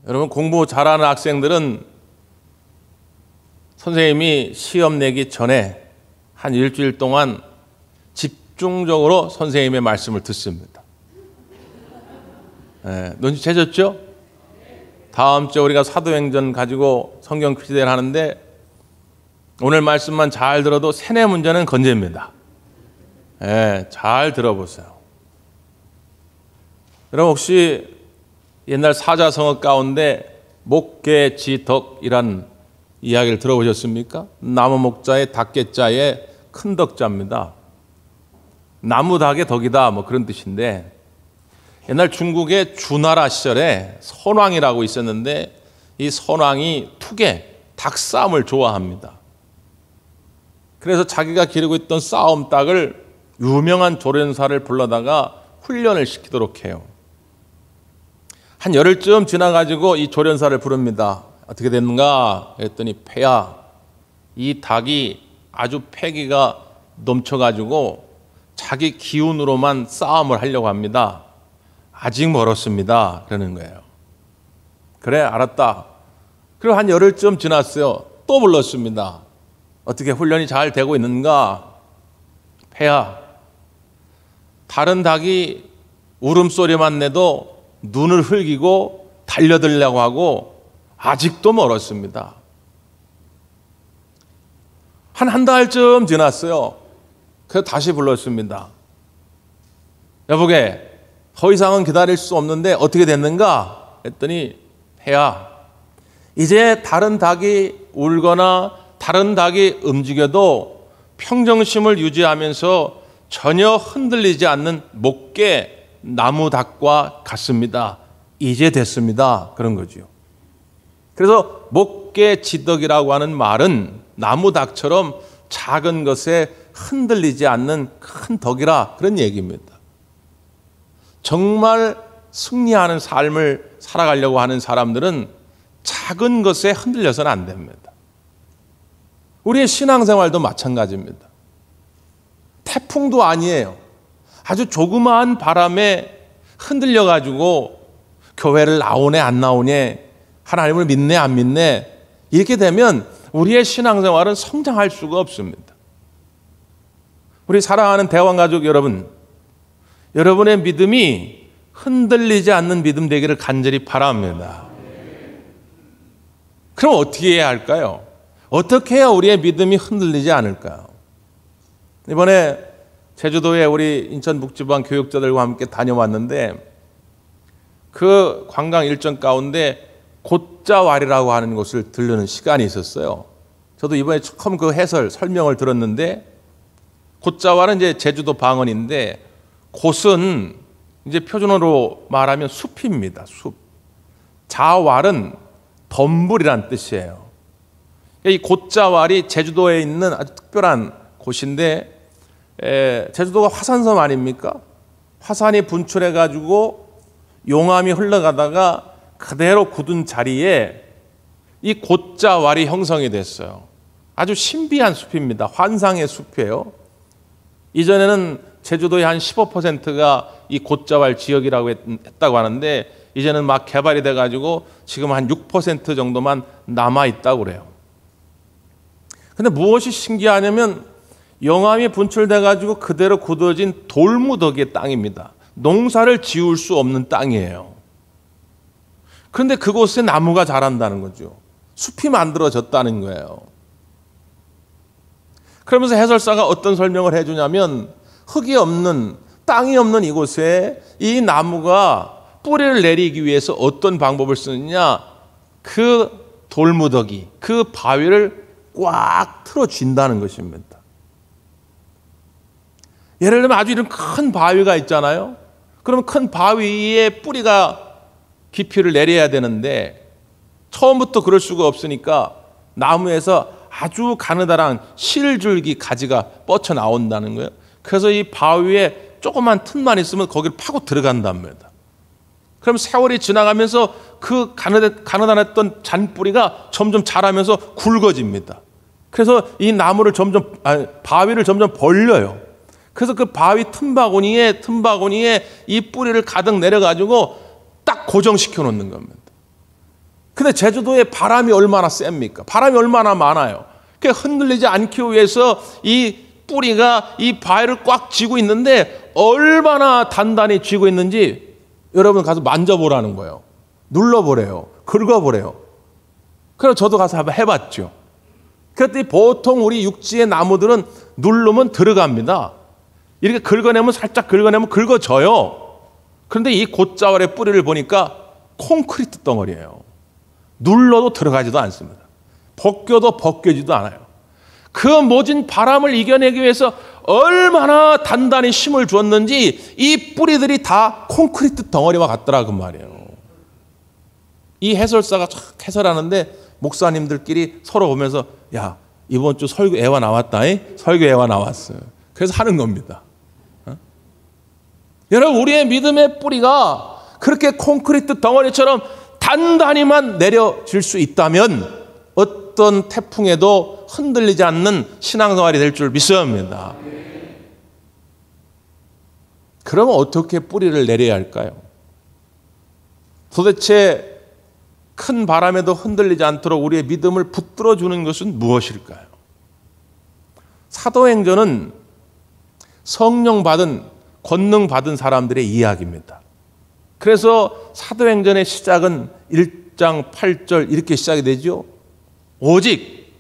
여러분, 공부 잘하는 학생들은 선생님이 시험 내기 전에 한 일주일 동안 집중적으로 선생님의 말씀을 듣습니다. 눈치채셨죠? 다음 주에 우리가 사도행전 가지고 성경 퀴즈를 하는데 오늘 말씀만 잘 들어도 세네 문제는 건집니다. 잘 들어보세요. 여러분, 혹시 옛날 사자성어 가운데 목계지덕이란 이야기를 들어보셨습니까? 나무 목자의 닭개자의 큰 덕자입니다. 나무 닭의 덕이다, 뭐 그런 뜻인데, 옛날 중국의 주나라 시절에 선왕이라고 있었는데 이 선왕이 투개, 닭싸움을 좋아합니다. 그래서 자기가 기르고 있던 싸움 닭을 유명한 조련사를 불러다가 훈련을 시키도록 해요. 한 열흘쯤 지나가지고 이 조련사를 부릅니다. 어떻게 됐는가 했더니, 폐하, 이 닭이 아주 패기가 넘쳐가지고 자기 기운으로만 싸움을 하려고 합니다. 아직 멀었습니다. 그러는 거예요. 그래, 알았다. 그리고 한 열흘쯤 지났어요. 또 불렀습니다. 어떻게 훈련이 잘 되고 있는가? 폐하, 다른 닭이 울음소리만 내도 눈을 흘기고 달려들려고 하고 아직도 멀었습니다. 한 달쯤 지났어요. 그래서 다시 불렀습니다. 여보게, 더 이상은 기다릴 수 없는데 어떻게 됐는가? 했더니, 폐하, 이제 다른 닭이 울거나 다른 닭이 움직여도 평정심을 유지하면서 전혀 흔들리지 않는 목계 나무 닭과 같습니다. 이제 됐습니다. 그런 거죠. 그래서 목계지덕이라고 하는 말은 나무 닭처럼 작은 것에 흔들리지 않는 큰 덕이라, 그런 얘기입니다. 정말 승리하는 삶을 살아가려고 하는 사람들은 작은 것에 흔들려서는 안 됩니다. 우리의 신앙생활도 마찬가지입니다. 태풍도 아니에요. 아주 조그마한 바람에 흔들려가지고 교회를 나오네 안 나오네, 하나님을 믿네 안 믿네, 이렇게 되면 우리의 신앙생활은 성장할 수가 없습니다. 우리 사랑하는 대왕가족 여러분, 여러분의 믿음이 흔들리지 않는 믿음 되기를 간절히 바랍니다. 그럼 어떻게 해야 할까요? 어떻게 해야 우리의 믿음이 흔들리지 않을까요? 이번에 제주도에 우리 인천북지방 교육자들과 함께 다녀왔는데 그 관광 일정 가운데 곶자왈이라고 하는 곳을 들르는 시간이 있었어요. 저도 이번에 처음 그 설명을 들었는데, 곶자왈은 이제 제주도 방언인데 곶은 이제 표준어로 말하면 숲입니다. 숲. 자왈은 덤불이란 뜻이에요. 이 곶자왈이 제주도에 있는 아주 특별한 곳인데, 제주도가 화산섬 아닙니까? 화산이 분출해가지고 용암이 흘러가다가 그대로 굳은 자리에 이 곶자왈이 형성이 됐어요. 아주 신비한 숲입니다. 환상의 숲이에요. 이전에는 제주도의 한 15%가 이 곶자왈 지역이라고 했다고 하는데, 이제는 막 개발이 돼가지고 지금 한 6% 정도만 남아있다고 그래요. 근데 무엇이 신기하냐면 용암이 분출돼가지고 그대로 굳어진 돌무더기의 땅입니다. 농사를 지을 수 없는 땅이에요. 그런데 그곳에 나무가 자란다는 거죠. 숲이 만들어졌다는 거예요. 그러면서 해설사가 어떤 설명을 해주냐면, 흙이 없는, 땅이 없는 이곳에 이 나무가 뿌리를 내리기 위해서 어떤 방법을 쓰느냐, 그 돌무더기, 그 바위를 꽉 틀어쥔다는 것입니다. 예를 들면 아주 이런 큰 바위가 있잖아요. 그러면 큰 바위에 뿌리가 깊이를 내려야 되는데 처음부터 그럴 수가 없으니까 나무에서 아주 가느다란 실줄기 가지가 뻗쳐 나온다는 거예요. 그래서 이 바위에 조그만 틈만 있으면 거기를 파고 들어간답니다. 그럼 세월이 지나가면서 그 가느다랬던 잔뿌리가 점점 자라면서 굵어집니다. 그래서 이 바위를 점점 벌려요. 그래서 그 바위 틈바구니에 이 뿌리를 가득 내려가지고 딱 고정시켜 놓는 겁니다. 근데 제주도에 바람이 얼마나 셉니까? 바람이 얼마나 많아요. 그 흔들리지 않기 위해서 이 뿌리가 이 바위를 꽉 쥐고 있는데 얼마나 단단히 쥐고 있는지 여러분 가서 만져보라는 거예요. 눌러보래요. 긁어보래요. 그래서 저도 가서 한번 해봤죠. 그랬더니 보통 우리 육지의 나무들은 누르면 들어갑니다. 이렇게 긁어내면 살짝 긁어내면 긁어져요. 그런데 이 곶자월의 뿌리를 보니까 콘크리트 덩어리예요. 눌러도 들어가지도 않습니다. 벗겨도 벗겨지도 않아요. 그 모진 바람을 이겨내기 위해서 얼마나 단단히 힘을 주었는지 이 뿌리들이 다 콘크리트 덩어리와 같더라 그 말이에요. 이 해설사가 쫙 해설하는데 목사님들끼리 서로 보면서 야 이번 주 설교 애와 나왔다. 설교 애와 나왔어요. 그래서 하는 겁니다. 여러분 우리의 믿음의 뿌리가 그렇게 콘크리트 덩어리처럼 단단히만 내려질 수 있다면 어떤 태풍에도 흔들리지 않는 신앙생활이 될 줄 믿습니다. 그러면 어떻게 뿌리를 내려야 할까요? 도대체 큰 바람에도 흔들리지 않도록 우리의 믿음을 붙들어 주는 것은 무엇일까요? 사도행전은 성령 받은 권능 받은 사람들의 이야기입니다. 그래서 사도행전의 시작은 1장 8절 이렇게 시작이 되죠. 오직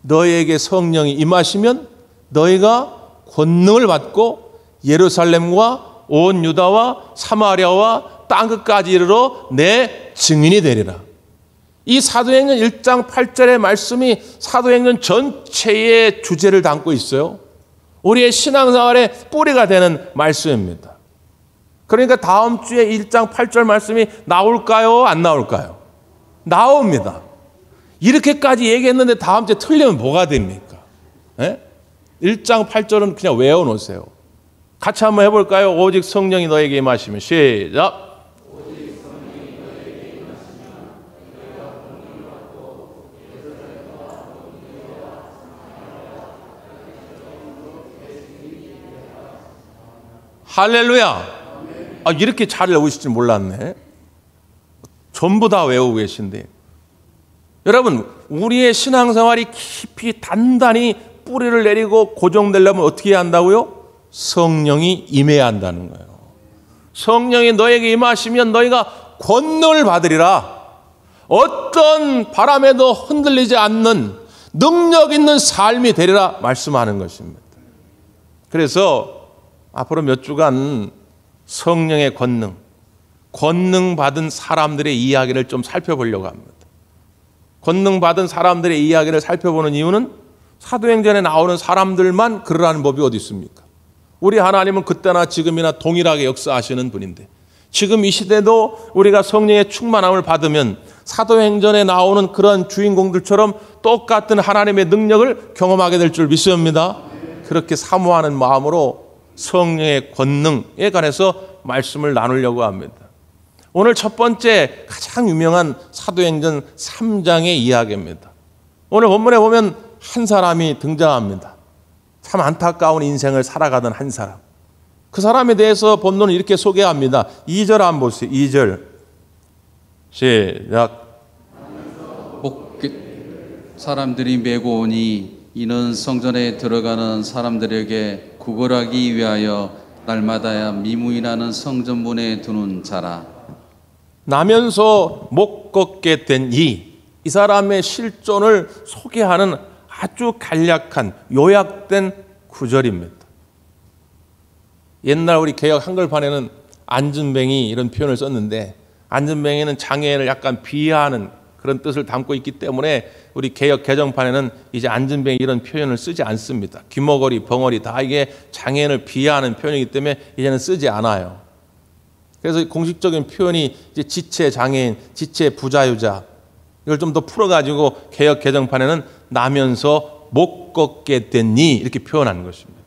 너희에게 성령이 임하시면 너희가 권능을 받고 예루살렘과 온 유다와 사마리아와 땅끝까지 이르러 내 증인이 되리라. 이 사도행전 1장 8절의 말씀이 사도행전 전체의 주제를 담고 있어요. 우리의 신앙생활의 뿌리가 되는 말씀입니다. 그러니까 다음 주에 1장 8절 말씀이 나올까요? 안 나올까요? 나옵니다. 이렇게까지 얘기했는데 다음 주에 틀리면 뭐가 됩니까? 1장 8절은 그냥 외워놓으세요. 같이 한번 해볼까요? 오직 성령이 너에게 임하시면. 시작. 할렐루야. 이렇게 잘 외우실 줄 몰랐네. 전부 다 외우고 계신데. 여러분, 우리의 신앙생활이 깊이 단단히 뿌리를 내리고 고정되려면 어떻게 해야 한다고요? 성령이 임해야 한다는 거예요. 성령이 너에게 임하시면 너희가 권능을 받으리라. 어떤 바람에도 흔들리지 않는 능력 있는 삶이 되리라 말씀하는 것입니다. 그래서 앞으로 몇 주간 성령의 권능 받은 사람들의 이야기를 좀 살펴보려고 합니다. 권능 받은 사람들의 이야기를 살펴보는 이유는 사도행전에 나오는 사람들만 그러라는 법이 어디 있습니까? 우리 하나님은 그때나 지금이나 동일하게 역사하시는 분인데 지금 이 시대도 우리가 성령의 충만함을 받으면 사도행전에 나오는 그런 주인공들처럼 똑같은 하나님의 능력을 경험하게 될 줄 믿습니다. 그렇게 사모하는 마음으로 성령의 권능에 관해서 말씀을 나누려고 합니다. 오늘 첫 번째 가장 유명한 사도행전 3장의 이야기입니다. 오늘 본문에 보면 한 사람이 등장합니다. 참 안타까운 인생을 살아가던 한 사람. 그 사람에 대해서 본문은 이렇게 소개합니다. 2절 한번 보세요. 2절 시작. 사람들이 메고 오니 이는 성전에 들어가는 사람들에게 구걸하기 위하여 날마다 미무이라는 성전문에 두는 자라. 나면서 못 걷게 된 이 사람의 실존을 소개하는 아주 간략한 요약된 구절입니다. 옛날 우리 개역 한글판에는 안전뱅이 이런 표현을 썼는데 안전뱅이는 장애인을 약간 비하하는 그런 뜻을 담고 있기 때문에 우리 개역 개정판에는 이제 안전뱅이 이런 표현을 쓰지 않습니다. 귀머거리, 벙어리 다 이게 장애인을 비하하는 표현이기 때문에 이제는 쓰지 않아요. 그래서 공식적인 표현이 이제 지체 장애인, 지체 부자유자 이걸 좀 더 풀어가지고 개역 개정판에는 나면서 못 걷게 됐니 이렇게 표현하는 것입니다.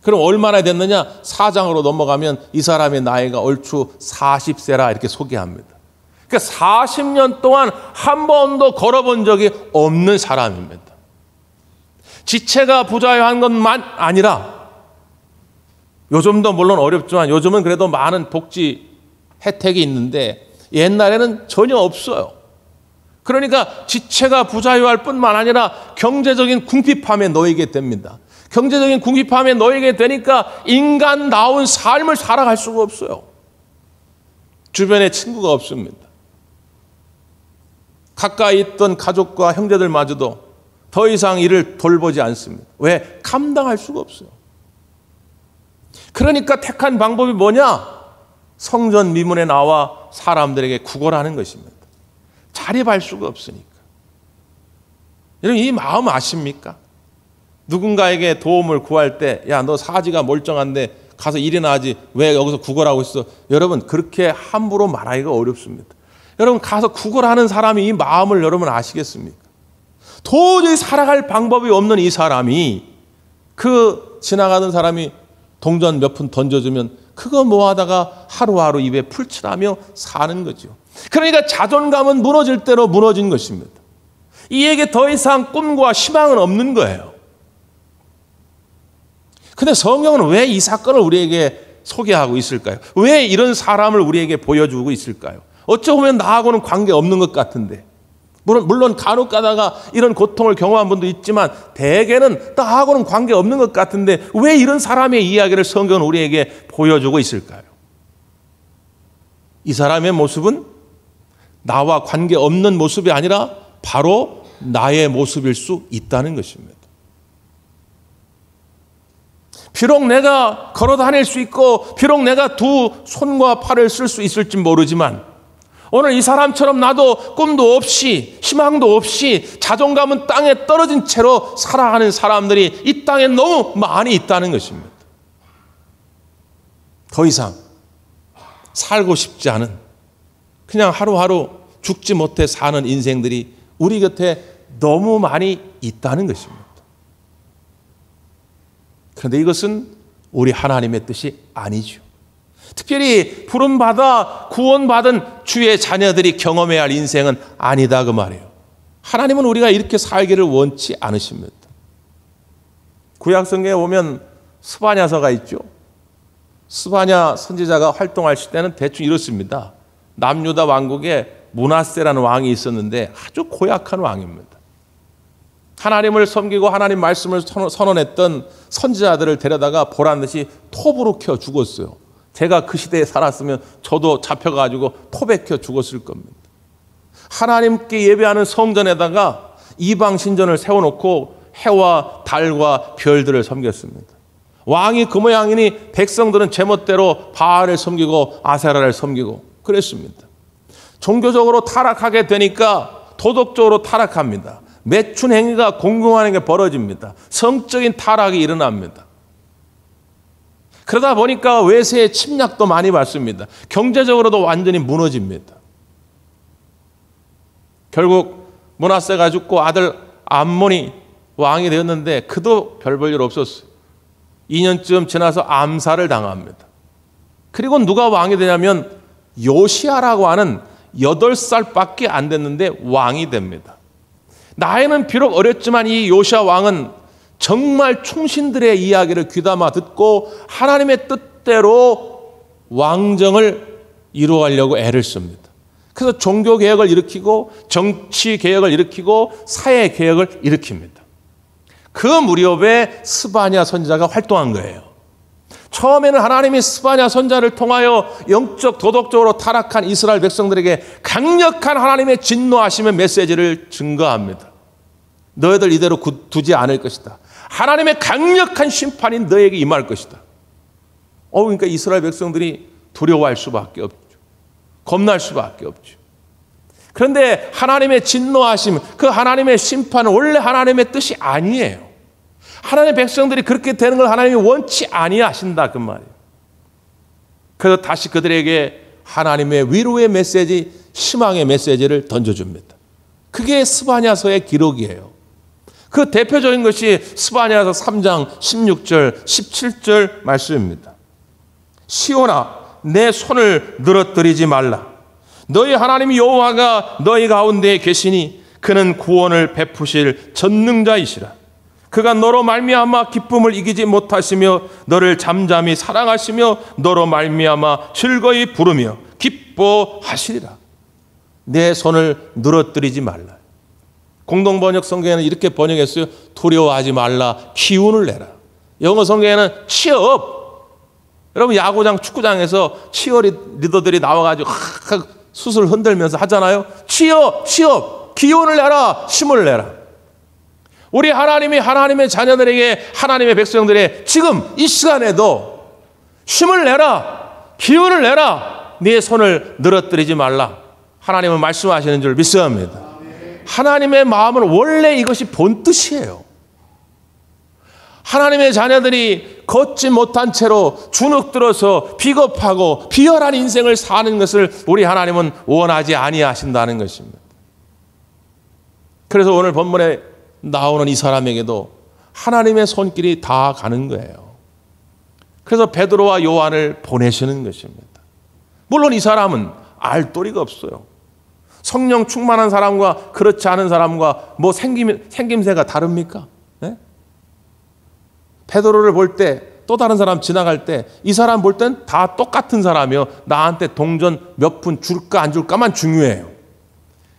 그럼 얼마나 됐느냐? 4장으로 넘어가면 이 사람의 나이가 얼추 40세라 이렇게 소개합니다. 그러니까 40년 동안 한 번도 걸어본 적이 없는 사람입니다. 지체가 부자유한 것만 아니라 요즘도 물론 어렵지만 요즘은 그래도 많은 복지 혜택이 있는데 옛날에는 전혀 없어요. 그러니까 지체가 부자유할 뿐만 아니라 경제적인 궁핍함에 놓이게 됩니다. 경제적인 궁핍함에 놓이게 되니까 인간다운 삶을 살아갈 수가 없어요. 주변에 친구가 없습니다. 가까이 있던 가족과 형제들마저도 더 이상 이를 돌보지 않습니다. 왜? 감당할 수가 없어요. 그러니까 택한 방법이 뭐냐? 성전 미문에 나와 사람들에게 구걸하는 것입니다. 자립할 수가 없으니까. 여러분, 이 마음 아십니까? 누군가에게 도움을 구할 때, 야, 너 사지가 멀쩡한데 가서 일이나 하지 왜 여기서 구걸하고 있어? 여러분, 그렇게 함부로 말하기가 어렵습니다. 여러분, 가서 구걸하는 사람이 이 마음을 여러분 아시겠습니까? 도저히 살아갈 방법이 없는 이 사람이, 그 지나가는 사람이 동전 몇 푼 던져주면 그거 모아다가 하루하루 입에 풀칠하며 사는 거죠. 그러니까 자존감은 무너질 대로 무너진 것입니다. 이에게 더 이상 꿈과 희망은 없는 거예요. 근데 성경은 왜 이 사건을 우리에게 소개하고 있을까요? 왜 이런 사람을 우리에게 보여주고 있을까요? 어쩌면 나하고는 관계없는 것 같은데, 물론 간혹 가다가 이런 고통을 경험한 분도 있지만 대개는 나하고는 관계없는 것 같은데 왜 이런 사람의 이야기를 성경은 우리에게 보여주고 있을까요? 이 사람의 모습은 나와 관계없는 모습이 아니라 바로 나의 모습일 수 있다는 것입니다. 비록 내가 걸어 다닐 수 있고 비록 내가 두 손과 팔을 쓸 수 있을지 모르지만 오늘 이 사람처럼 나도 꿈도 없이 희망도 없이 자존감은 땅에 떨어진 채로 살아가는 사람들이 이 땅에 너무 많이 있다는 것입니다. 더 이상 살고 싶지 않은, 그냥 하루하루 죽지 못해 사는 인생들이 우리 곁에 너무 많이 있다는 것입니다. 그런데 이것은 우리 하나님의 뜻이 아니죠. 특별히 부름받아 구원받은 주의 자녀들이 경험해야 할 인생은 아니다 그 말이에요. 하나님은 우리가 이렇게 살기를 원치 않으십니다. 구약 성경에 보면 스바냐서가 있죠. 스바냐 선지자가 활동하실 때는 대충 이렇습니다. 남유다 왕국에 므낫세라는 왕이 있었는데 아주 고약한 왕입니다. 하나님을 섬기고 하나님 말씀을 선언했던 선지자들을 데려다가 보란듯이 톱으로 켜 죽었어요. 제가 그 시대에 살았으면 저도 잡혀가지고 톱에 켜 죽었을 겁니다. 하나님께 예배하는 성전에다가 이방 신전을 세워놓고 해와 달과 별들을 섬겼습니다. 왕이 그 모양이니 백성들은 제멋대로 바알을 섬기고 아세라를 섬기고 그랬습니다. 종교적으로 타락하게 되니까 도덕적으로 타락합니다. 매춘 행위가 공공하는 게 벌어집니다. 성적인 타락이 일어납니다. 그러다 보니까 외세의 침략도 많이 받습니다. 경제적으로도 완전히 무너집니다. 결국 므낫세가 죽고 아들 암몬이 왕이 되었는데 그도 별 볼 일 없었어요. 2년쯤 지나서 암살을 당합니다. 그리고 누가 왕이 되냐면 요시야라고 하는 8살밖에 안 됐는데 왕이 됩니다. 나이는 비록 어렸지만 이 요시야 왕은 정말 충신들의 이야기를 귀담아 듣고 하나님의 뜻대로 왕정을 이루어가려고 애를 씁니다. 그래서 종교개혁을 일으키고 정치개혁을 일으키고 사회개혁을 일으킵니다. 그 무렵에 스바냐 선지자가 활동한 거예요. 처음에는 하나님이 스바냐 선지자를 통하여 영적 도덕적으로 타락한 이스라엘 백성들에게 강력한 하나님의 진노하심의 메시지를 증거합니다. 너희들 이대로 두지 않을 것이다. 하나님의 강력한 심판이 너에게 임할 것이다. 그러니까 이스라엘 백성들이 두려워할 수밖에 없죠. 겁날 수밖에 없죠. 그런데 하나님의 진노하심, 그 하나님의 심판은 원래 하나님의 뜻이 아니에요. 하나님의 백성들이 그렇게 되는 걸 하나님이 원치 아니하신다 그 말이에요. 그래서 다시 그들에게 하나님의 위로의 메시지, 희망의 메시지를 던져줍니다. 그게 스바냐서의 기록이에요. 그 대표적인 것이 스바냐서 3장 16절 17절 말씀입니다. 시온아 내 손을 늘어뜨리지 말라. 너희 하나님 여호와가 너희 가운데 계시니 그는 구원을 베푸실 전능자이시라. 그가 너로 말미암아 기쁨을 이기지 못하시며 너를 잠잠히 사랑하시며 너로 말미암아 즐거이 부르며 기뻐하시리라. 내 손을 늘어뜨리지 말라. 공동번역 성경에는 이렇게 번역했어요. 두려워하지 말라. 기운을 내라. 영어 성경에는 치업. 여러분 야구장 축구장에서 치어리더들이 나와가지고 숯을 흔들면서 하잖아요. 치업. 기운을 내라. 힘을 내라. 우리 하나님이 하나님의 자녀들에게 하나님의 백성들의 지금 이 시간에도 힘을 내라. 기운을 내라. 네 손을 늘어뜨리지 말라. 하나님은 말씀하시는 줄 믿습니다. 하나님의 마음은 원래 이것이 본뜻이에요. 하나님의 자녀들이 걷지 못한 채로 주눅들어서 비겁하고 비열한 인생을 사는 것을 우리 하나님은 원하지 아니하신다는 것입니다. 그래서 오늘 본문에 나오는 이 사람에게도 하나님의 손길이 다 가는 거예요. 그래서 베드로와 요한을 보내시는 것입니다. 물론 이 사람은 알 도리가 없어요. 성령 충만한 사람과 그렇지 않은 사람과 뭐 생김새가 다릅니까? 네? 베드로를 볼 때 또 다른 사람 지나갈 때 이 사람 볼 땐 다 똑같은 사람이요. 나한테 동전 몇 푼 줄까 안 줄까만 중요해요.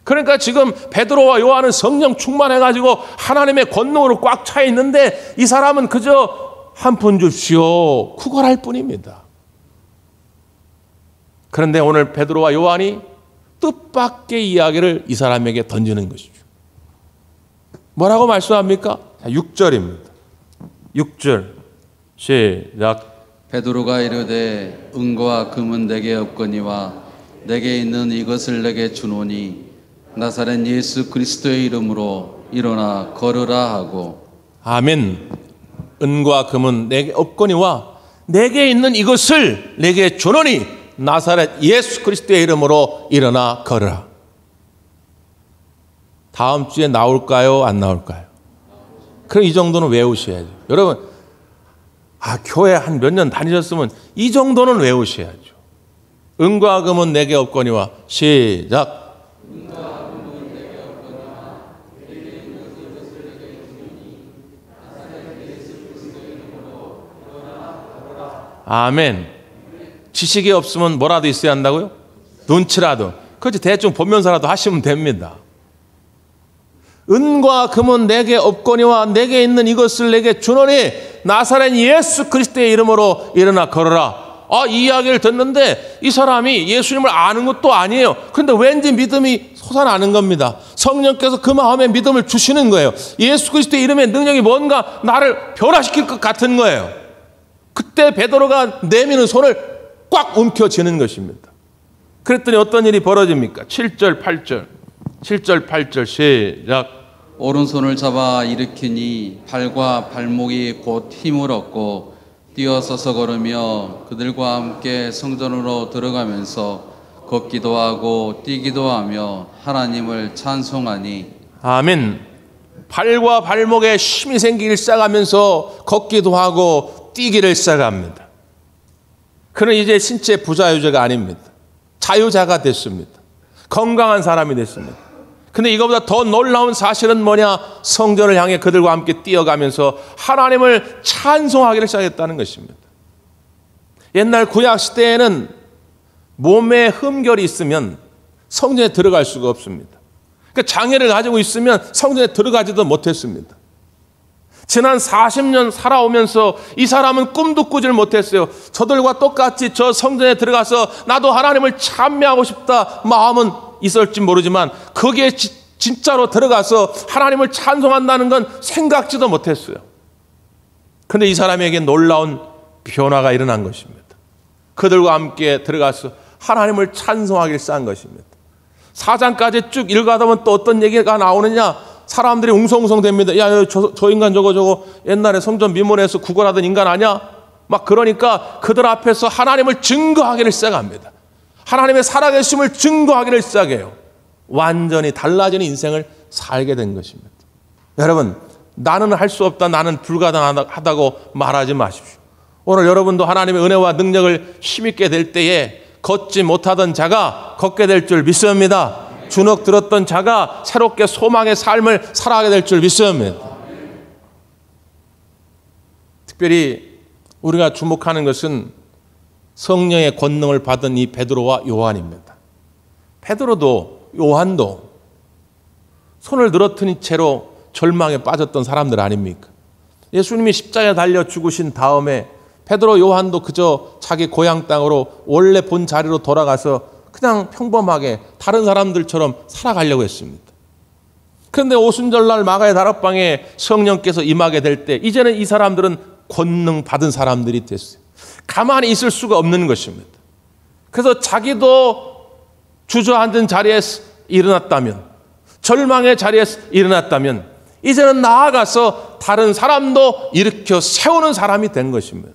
그러니까 지금 베드로와 요한은 성령 충만해가지고 하나님의 권능으로 꽉 차 있는데 이 사람은 그저 한 푼 줍시오. 구걸할 뿐입니다. 그런데 오늘 베드로와 요한이 뜻밖의 이야기를 이 사람에게 던지는 것이죠. 뭐라고 말씀합니까? 6절입니다. 6절 시작. 베드로가 이르되 은과 금은 내게 없거니와 내게 있는 이것을 내게 주노니 나사렛 예수 그리스도의 이름으로 일어나 걸으라 하고. 아멘. 은과 금은 내게 없거니와 내게 있는 이것을 내게 주노니 나사렛 예수 그리스도의 이름으로 일어나 걸으라. 다음 주에 나올까요? 안 나올까요? 그럼 이 정도는 외우셔야죠. 여러분, 교회 한 몇 년 다니셨으면 이 정도는 외우셔야죠. 은과 금은 내게 없거니와 시작. 아멘. 지식이 없으면 뭐라도 있어야 한다고요? 눈치라도. 그렇지, 대충 보면서라도 하시면 됩니다. 은과 금은 내게 없거니와 내게 있는 이것을 내게 주노니 나사렛 예수 그리스도의 이름으로 일어나 걸어라. 이 이야기를 듣는데 이 사람이 예수님을 아는 것도 아니에요. 그런데 왠지 믿음이 솟아나는 겁니다. 성령께서 그 마음에 믿음을 주시는 거예요. 예수 그리스도의 이름의 능력이 뭔가 나를 변화시킬 것 같은 거예요. 그때 베드로가 내미는 손을 꽉 움켜쥐는 것입니다. 그랬더니 어떤 일이 벌어집니까? 7절 8절 7절 8절 시작. 오른손을 잡아 일으키니 팔과 발목이 곧 힘을 얻고 뛰어서서 걸으며 그들과 함께 성전으로 들어가면서 걷기도 하고 뛰기도 하며 하나님을 찬송하니. 아멘. 발과 발목에 힘이 생기기 시작하면서 걷기도 하고 뛰기를 시작합니다. 그는 이제 신체 부자유자가 아닙니다. 자유자가 됐습니다. 건강한 사람이 됐습니다. 근데 이거보다 더 놀라운 사실은 뭐냐? 성전을 향해 그들과 함께 뛰어가면서 하나님을 찬송하기를 시작했다는 것입니다. 옛날 구약 시대에는 몸에 흠결이 있으면 성전에 들어갈 수가 없습니다. 그러니까 장애를 가지고 있으면 성전에 들어가지도 못했습니다. 지난 40년 살아오면서 이 사람은 꿈도 꾸질 못했어요. 저들과 똑같이 저 성전에 들어가서 나도 하나님을 찬미하고 싶다 마음은 있을지 모르지만 거기에 진짜로 들어가서 하나님을 찬송한다는 건 생각지도 못했어요. 그런데 이 사람에게 놀라운 변화가 일어난 것입니다. 그들과 함께 들어가서 하나님을 찬송하기를 시작한 것입니다. 4장까지 쭉 읽어가다 보면 또 어떤 얘기가 나오느냐? 사람들이 웅성웅성됩니다. 야, 저 인간 저거 옛날에 성전 미문에서 구걸하던 인간 아니야? 막 그러니까 그들 앞에서 하나님을 증거하기를 시작합니다. 하나님의 살아계심을 증거하기를 시작해요. 완전히 달라지는 인생을 살게 된 것입니다. 여러분, 나는 할 수 없다, 나는 불가능하다고 말하지 마십시오. 오늘 여러분도 하나님의 은혜와 능력을 힘있게 될 때에 걷지 못하던 자가 걷게 될 줄 믿습니다. 주눅 들었던 자가 새롭게 소망의 삶을 살아가게 될 줄 믿습니다. 특별히 우리가 주목하는 것은 성령의 권능을 받은 이 베드로와 요한입니다. 베드로도 요한도 손을 늘어뜨린 채로 절망에 빠졌던 사람들 아닙니까? 예수님이 십자가에 달려 죽으신 다음에 베드로, 요한도 그저 자기 고향 땅으로 원래 본 자리로 돌아가서 그냥 평범하게 다른 사람들처럼 살아가려고 했습니다. 그런데 오순절날 마가의 다락방에 성령께서 임하게 될 때 이제는 이 사람들은 권능 받은 사람들이 됐어요. 가만히 있을 수가 없는 것입니다. 그래서 자기도 주저앉은 자리에서 일어났다면, 절망의 자리에서 일어났다면 이제는 나아가서 다른 사람도 일으켜 세우는 사람이 된 것입니다.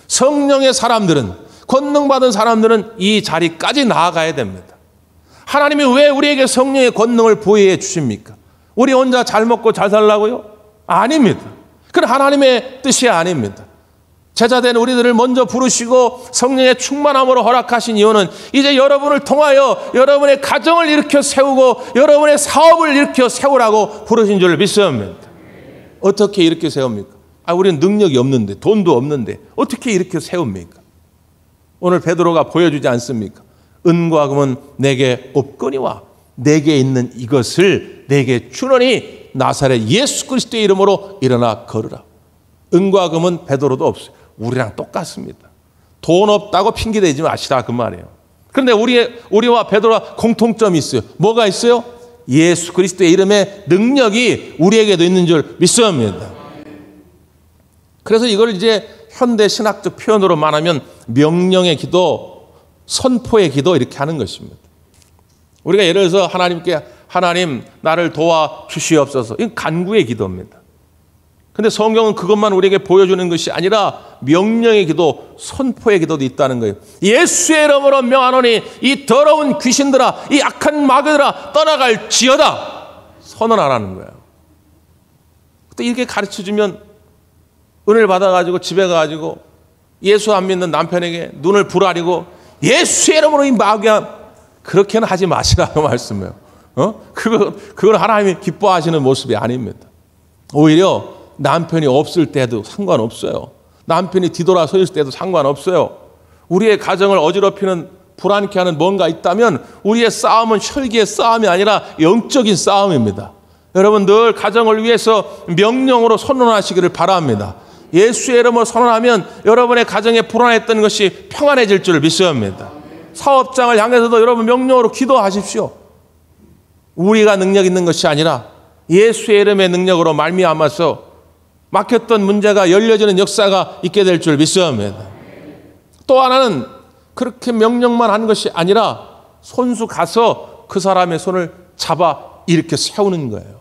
성령의 사람들은, 권능 받은 사람들은 이 자리까지 나아가야 됩니다. 하나님이 왜 우리에게 성령의 권능을 부여해 주십니까? 우리 혼자 잘 먹고 잘 살라고요? 아닙니다. 그건 하나님의 뜻이 아닙니다. 제자된 우리들을 먼저 부르시고 성령의 충만함으로 허락하신 이유는 이제 여러분을 통하여 여러분의 가정을 일으켜 세우고 여러분의 사업을 일으켜 세우라고 부르신 줄 믿습니다. 어떻게 일으켜 세웁니까? 우리는 능력이 없는데, 돈도 없는데 어떻게 일으켜 세웁니까? 오늘 베드로가 보여주지 않습니까? 은과 금은 내게 없거니와 내게 있는 이것을 내게 주노니 나사렛 예수 그리스도의 이름으로 일어나 걸으라. 은과 금은 베드로도 없어요. 우리랑 똑같습니다. 돈 없다고 핑계대지 마시라 그 말이에요. 그런데 우리와 베드로와 공통점이 있어요. 뭐가 있어요? 예수 그리스도의 이름의 능력이 우리에게도 있는 줄 믿습니다. 그래서 이걸 이제 현대 신학적 표현으로 말하면 명령의 기도, 선포의 기도 이렇게 하는 것입니다. 우리가 예를 들어서 하나님께 하나님 나를 도와 주시옵소서. 이건 간구의 기도입니다. 그런데 성경은 그것만 우리에게 보여주는 것이 아니라 명령의 기도, 선포의 기도도 있다는 거예요. 예수의 이름으로 명하노니 이 더러운 귀신들아, 이 악한 마귀들아 떠나갈지어다 선언하라는 거예요. 또 이렇게 가르쳐주면 은혜를 받아가지고 집에 가가지고 예수 안 믿는 남편에게 눈을 부라리고 예수의 이름으로 이 마귀야, 그렇게는 하지 마시라고 말씀해요. 그건 하나님이 기뻐하시는 모습이 아닙니다. 오히려 남편이 없을 때도 상관없어요. 남편이 뒤돌아 서 있을 때도 상관없어요. 우리의 가정을 어지럽히는, 불안케 하는 뭔가 있다면 우리의 싸움은 혈기의 싸움이 아니라 영적인 싸움입니다. 여러분 늘 가정을 위해서 명령으로 선언하시기를 바랍니다. 예수의 이름으로 선언하면 여러분의 가정에 불안했던 것이 평안해질 줄 믿습니다. 사업장을 향해서도 여러분 명령으로 기도하십시오. 우리가 능력 있는 것이 아니라 예수의 이름의 능력으로 말미암아서 막혔던 문제가 열려지는 역사가 있게 될 줄 믿습니다. 또 하나는 그렇게 명령만 하는 것이 아니라 손수 가서 그 사람의 손을 잡아 일으켜 세우는 거예요.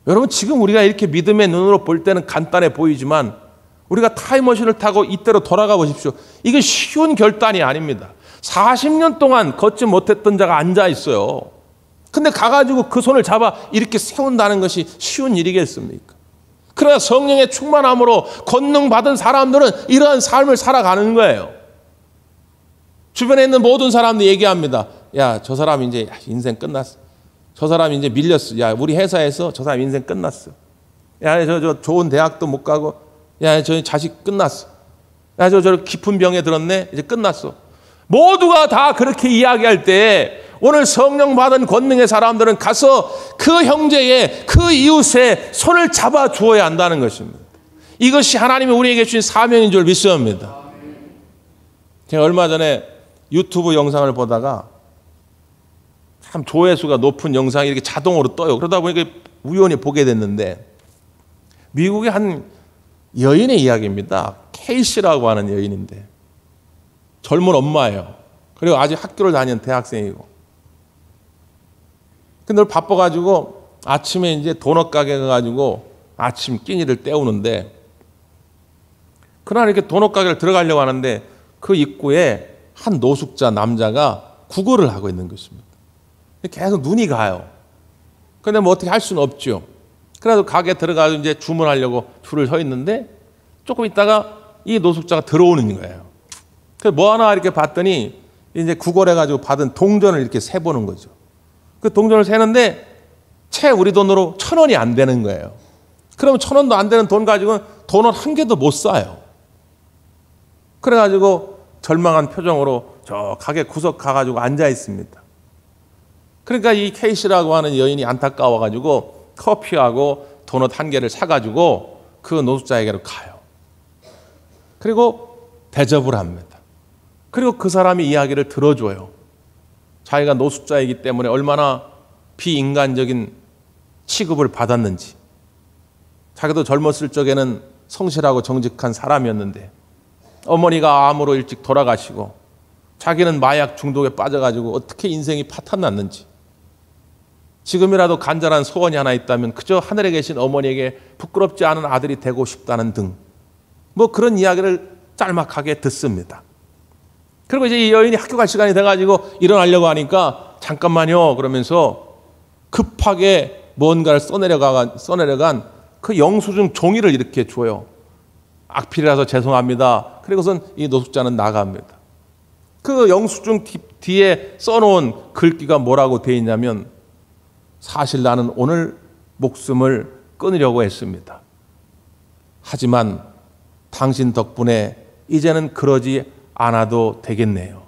여러분 지금 우리가 이렇게 믿음의 눈으로 볼 때는 간단해 보이지만 우리가 타임머신을 타고 이때로 돌아가 보십시오. 이건 쉬운 결단이 아닙니다. 40년 동안 걷지 못했던 자가 앉아 있어요. 근데 가가지고 그 손을 잡아 이렇게 세운다는 것이 쉬운 일이겠습니까? 그러나 성령의 충만함으로 권능 받은 사람들은 이러한 삶을 살아가는 거예요. 주변에 있는 모든 사람들이 얘기합니다. 야, 저 사람 이제 인생 끝났어. 저 사람 이제 밀렸어. 야, 우리 회사에서 저 사람 인생 끝났어. 야, 저 좋은 대학도 못 가고, 야, 저 자식 끝났어. 야, 저 깊은 병에 들었네. 이제 끝났어. 모두가 다 그렇게 이야기할 때 오늘 성령 받은 권능의 사람들은 가서 그 형제의, 그 이웃의 손을 잡아 주어야 한다는 것입니다. 이것이 하나님이 우리에게 주신 사명인 줄 믿습니다. 제가 얼마 전에 유튜브 영상을 보다가 참 조회수가 높은 영상이 이렇게 자동으로 떠요. 그러다 보니까 우연히 보게 됐는데 미국의 한 여인의 이야기입니다. 케이시라고 하는 여인인데 젊은 엄마예요. 그리고 아직 학교를 다니는 대학생이고. 근데 늘 바빠가지고 아침에 이제 도넛 가게 가가지고 아침 끼니를 때우는데 그날 이렇게 도넛 가게를 들어가려고 하는데 그 입구에 한 노숙자 남자가 구걸을 하고 있는 것입니다. 계속 눈이 가요. 근데 뭐 어떻게 할 수는 없죠. 그래도 가게 들어가서 이제 주문하려고 줄을 서 있는데 조금 있다가 이 노숙자가 들어오는 거예요. 그래서 뭐 하나 이렇게 봤더니 이제 구걸해가지고 받은 동전을 이렇게 세보는 거죠. 그 동전을 세는데 채 우리 돈으로 1,000원이 안 되는 거예요. 그러면 1,000원도 안 되는 돈 가지고는 도넛 한 개도 못 사요. 그래가지고 절망한 표정으로 저 가게 구석 가가지고 앉아 있습니다. 그러니까 이 케이시라고 하는 여인이 안타까워가지고 커피하고 도넛 한 개를 사가지고 그 노숙자에게로 가요. 그리고 대접을 합니다. 그리고 그 사람이 이야기를 들어줘요. 자기가 노숙자이기 때문에 얼마나 비인간적인 취급을 받았는지. 자기도 젊었을 적에는 성실하고 정직한 사람이었는데 어머니가 암으로 일찍 돌아가시고 자기는 마약 중독에 빠져가지고 어떻게 인생이 파탄났는지, 지금이라도 간절한 소원이 하나 있다면 그저 하늘에 계신 어머니에게 부끄럽지 않은 아들이 되고 싶다는 등 뭐 그런 이야기를 짤막하게 듣습니다. 그리고 이제 이 여인이 학교 갈 시간이 돼가지고 일어나려고 하니까 잠깐만요 그러면서 급하게 뭔가를 써내려간 그 영수증 종이를 이렇게 줘요. 악필이라서 죄송합니다. 그리고선 이 노숙자는 나갑니다. 그 영수증 뒤에 써놓은 글귀가 뭐라고 되어 있냐면, 사실 나는 오늘 목숨을 끊으려고 했습니다. 하지만 당신 덕분에 이제는 그러지 않아도 되겠네요.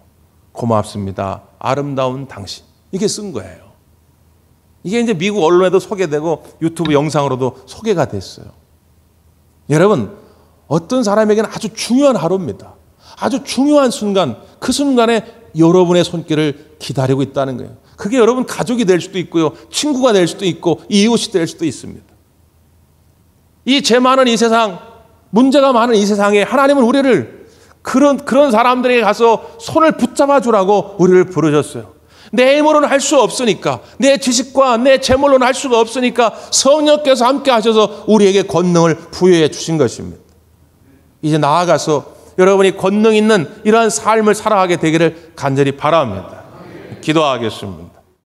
고맙습니다. 아름다운 당신. 이게 쓴 거예요. 이게 이제 미국 언론에도 소개되고 유튜브 영상으로도 소개가 됐어요. 여러분, 어떤 사람에게는 아주 중요한 하루입니다. 아주 중요한 순간, 그 순간에 여러분의 손길을 기다리고 있다는 거예요. 그게 여러분 가족이 될 수도 있고요, 친구가 될 수도 있고, 이웃이 될 수도 있습니다. 이 죄 많은 이 세상, 문제가 많은 이 세상에 하나님은 우리를 그런 사람들에게 가서 손을 붙잡아 주라고 우리를 부르셨어요. 내 힘으로는 할 수 없으니까, 내 지식과 내 재물로는 할 수가 없으니까 성령께서 함께 하셔서 우리에게 권능을 부여해 주신 것입니다. 이제 나아가서 여러분이 권능 있는 이러한 삶을 살아가게 되기를 간절히 바랍니다. 기도하겠습니다.